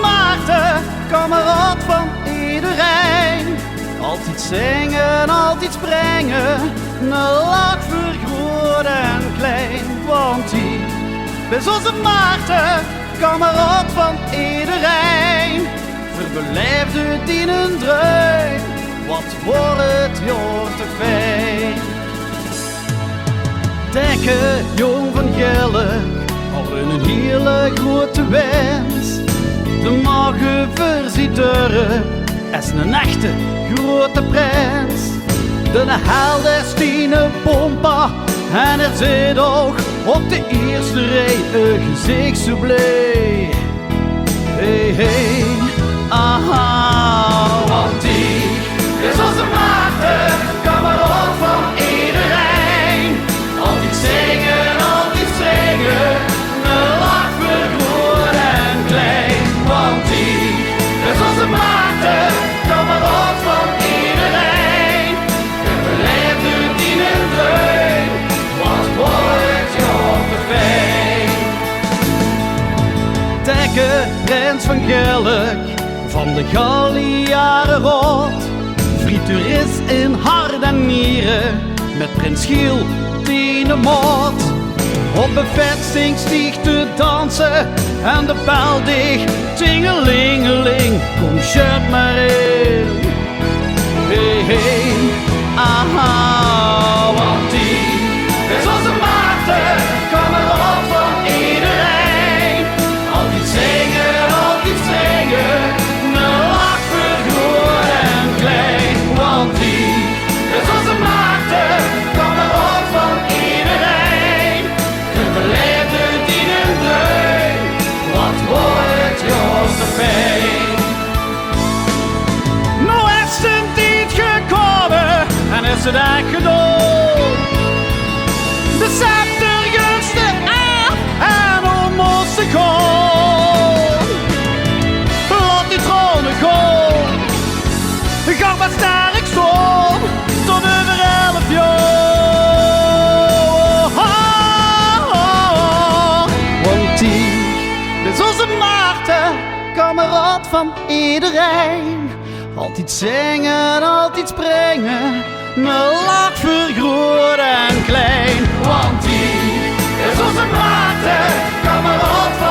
Maarten, kamerad van iedereen. Altijd zingen, altijd springen, een lach voor groot en klein. Want die is onze Maarten, kamerad van iedereen. Verbeleefd het in een dreun, wat wordt het jaar te fijn. Dekke jong van Geluk, al een hele grote wens. De morgen visiteuren is een echte grote prins. De held is Stine Pompa en er zit ook op de eerste rij een gezicht zo blij. Hey, hey, aha, want die is onze Maarten, kamerad van iedereen. Altijd zingen, altijd zingen, een lach voor groot en klein. Want die is onze Maarten, kamerad van iedereen. En we leven in een dreun, wat wordt jou te fijn. Dekke prins van Geluk, van de Galliaren rot. Frituurist in hart en nieren, met prins Giel die de mot. Op bevesting stieg te dansen en de bel dicht. Tingelingeling, kom shirt maar in. Hey, hey, aha, want die is onze Maarten, kamerad van iedereen. Altijd zingen, altijd zingen, een lach voor groot en klein. Want die is onze Maarten, kamerad van iedereen. En we leven in een dreun, wat wordt jou te fijn. Nou is een tijd gekomen en is het echt gedaan. De scepter gunste af en om ons te gaan. Laat die tronen gaan, ga maar sterk staan, tot over 11 jaar. Want die is onze Maarten, kamerad van iedereen. Altijd zingen, altijd springen, een lach voor groot en klein. Want die is onze Maarten, kamerad van